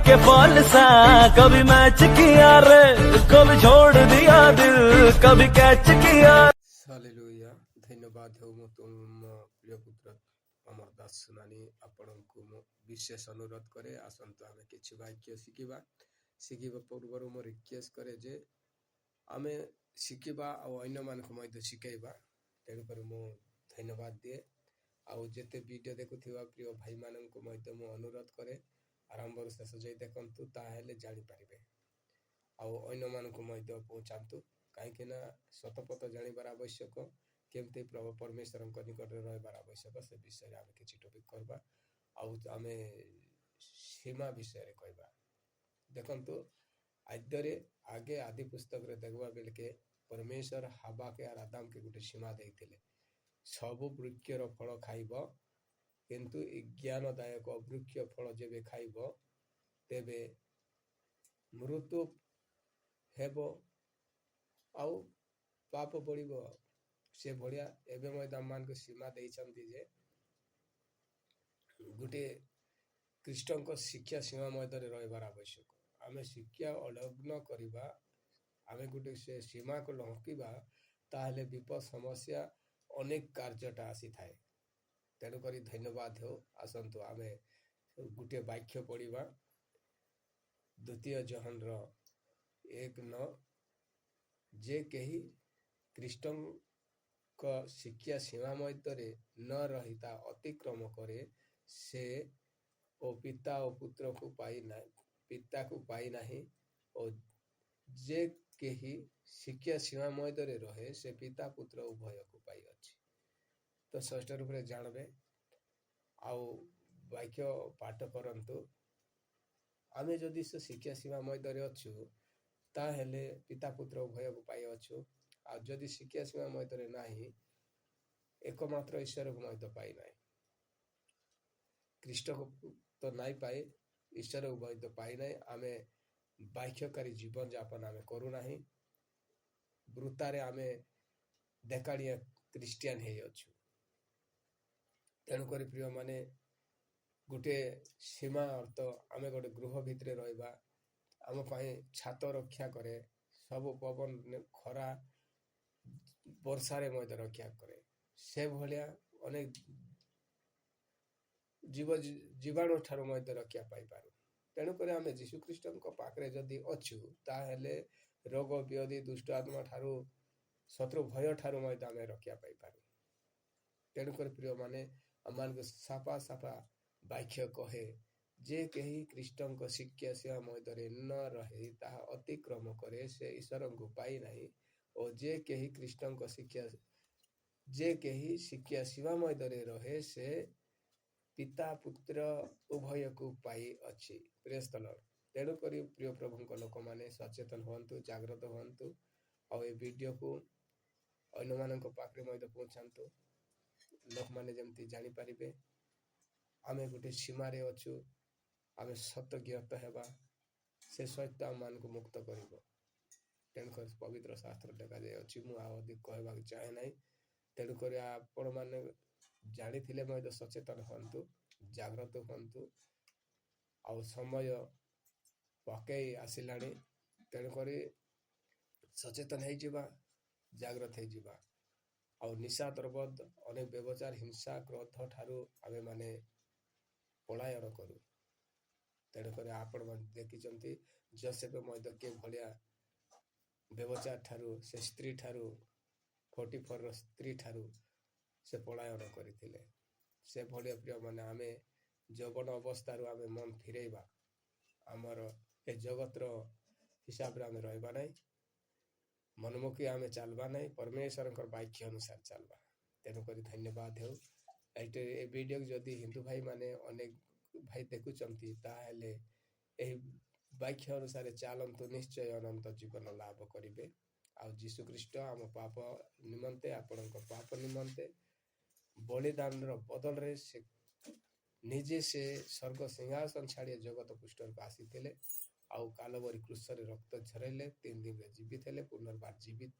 के फल सा कभी मैच किया रे कभी छोड़ दिया दिल कभी कैच किया। हालेलुया धन्यवाद हो मु तुम प्रिय पुत्र अमर दास सुनानी आपनको मु विशेष अनुरोध करे आसंतु आमे किछि वाक्य शिखिबा पूर्व मु रिक्वेस्ट करे जे आमे शिखिबा आ अन्य मानक मध्य शिखैबा तेणु कर मु धन्यवाद दिए आउ जेते वीडियो देखुथिबा प्रिय भाई मानक मध्य मु अनुरोध करे आरंभ शेष जाई देखंतु ताहेले जानि परिबे आउ अन्य मानक मध्य पहुंचांतु कहीं ना शतपथ जानवर आवश्यक केमती प्रभु परमेश्वर निकट रही आवश्यक से विषय आम किसी टपिक करवा आम सीमा विषय कहवा देखु आद्य आगे आदि पुस्तक देखा बेल के परमेश्वर हवा के और आदाम के गोटे सीमा देते सबु वृक्षर फल खाइब किंतु ज्ञानदायक वृक्ष फल जेबे खाइब तेबे मृत्यु हेब आउ पाप बढ़ से भाया एवं मान को सीमा देते जे गोटे ख्रीष्ट को शिक्षा सीमा मध्य रही आवश्यक आम शिक्षा अल्लग्न करवा आम गोटे से सीमा को लंघिबा ताहले विपद समस्या अनेक कार्यटा आसी थाए तेणुक धन्यवाद हो आसतु आम गोटे वाक्य पढ़ा द्वितीय जहन 1:9 जे कही ख्रीष्ट का शिक्षा सीमा मध्य न रहिता अतिक्रम करे से ओ पिता और पुत्र को पाई नहीं और जे कही शिक्षा सीमा मध्य रहे से पिता पुत्र उभय को पाई अच्छी तो षष्ठ रूप से जानबे आउ वाक्य पाठ करंतु आमे जदि से शिक्षा सीमा मध्य अच्छु ताहेले पिता पुत्र उभय को पाई अच्छु आ जदि शिक्षा सीमा मध्य नाही एकमात्र ईश्वर को मध्य पाई ना ख्रीष्ट को तो नाई पाए ईश्वर उभय तो पाई ना आमे बाह्यकारी जीवन यापन आमे करू नाही वृत्तारे आमे देखाड़िया क्रिस्टियन हे अच्छु तेणुक प्रिय माने गोटे सीमा अर्थ आमे गोटे गृह भितर रहिबा आम छात रक्षा करे सब पवन खरा वर्षारे मध्य रक्षा करे से भलिया अनेक जीवाणु ठारू मध्य रक्षा पाई पारू तेणुक आम जीशुख्रीष्ट पाखे जदि अच्छु ताहेले रोग व्याधि दुष्ट आत्मा ठारू शत्रु भय ठारू मध्य आम रक्षा पाई पारू तेणुक प्रिय माने आम साफा साफा वाक्य कहे जे कही ख्रीष्ट शिक्षा सीमा मध्य न रहे ताहा अतिक्रम करे से ईश्वर को पाई नहीं और जे कही ख्रीष्ट शिक्षा सीमा मध्य रहे से पिता पुत्र उभय को पाई अच्छी प्रेज द लॉर्ड तेणुक प्रिय प्रभु लोक मैंने सचेतन हूँ जागृत हूँ और ये वीडियो को अन्य मान पाखे पहुंचातु लोक मैंने जमी जापारे आम गोटे सीमार अच्छु आम सत्यज्ञत हेबा से सत्य आम मान को मुक्त कर तेणुक पवित्र शास्त्र देखा जाए अच्छी अधिक कहवा चाहे ना तेणुक आपण मैंने जानी सचेतन हूँ जागृत हूँ आउ समय पकई आसला तेणुक सचेतन हो जागृत हो आउ निशा द्रव्य अनेक व्यवचार हिंसा क्रोध ठारू आमे माने पलायन करू तेणुक आपण देखी जोसेफ मध्य के भलिया व्यवचार ठारू से स्त्री ठारू 44 स्त्री ठारू से पलायन करथिले से भलिया प्रिय माने आमे जौवन अवस्था आमे मन फिरेबा आमर ए जगतर हिसाब रे आमे रहबा नहीं मनमुखी आमे चलबा नहीं परमेश्वर वाक्य अनुसार चलबा तेणुक धन्यवाद हो ए वीडियो जदि हिंदू भाई माने अनेक भाई देखुचंती ताहेले एही वाक्य अनुसार चलंतु निश्चय अनंत जीवन लाभ करिवे आ जीशु ख्रीष्ट आम पाप निमंते आपण पाप निमंते बलिदान बदल रे से निजे से स्वर्ग सिंहासन छाड़िए जगत पृष्ठ को आसी आउ कालवरी क्रूसरे रक्त झरैले 3 दिन रे जीवित हेले पुनर्बार जीवित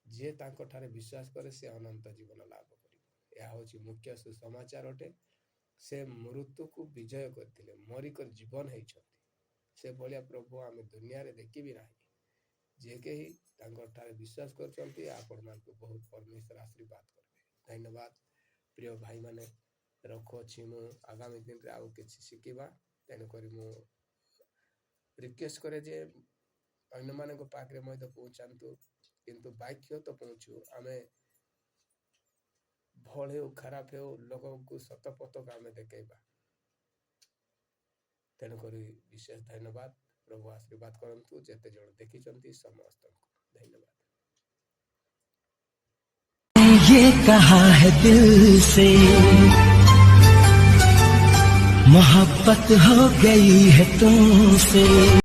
जे तांको ठारे विश्वास करे से अनंत जीवन लाभ करिवे यह होची मुख्य सुसमाचार अटे से मृत्यु को विजय करथिले मरिकर जीवन हेइछथि से भलिया प्रभु आम दुनिया रे देखी भी नहीं जे कही ठारे विश्वास करछंती आपण मानकु बहुत परमेश्वर आशीर्वाद करबे। धन्यवाद प्रिय भाई माने रखुअछि मु आगामी दिन रे आउ किछि शिखिबा तेणु करी मु रिक्वेस्ट करे जे अन्य मानक पाखरे मते पहुंचांतु किंतु वाक्य तो पहुंचू आमे भल हो खराब हो लोक को सत पथ को आमे देखेबा। तेणु करी विशेष धन्यवाद प्रभु आशीर्वाद करंतु जेते जण देखिचंती समस्त को धन्यवाद। ये कहा है दिल से मोहब्बत हो गई है तुमसे।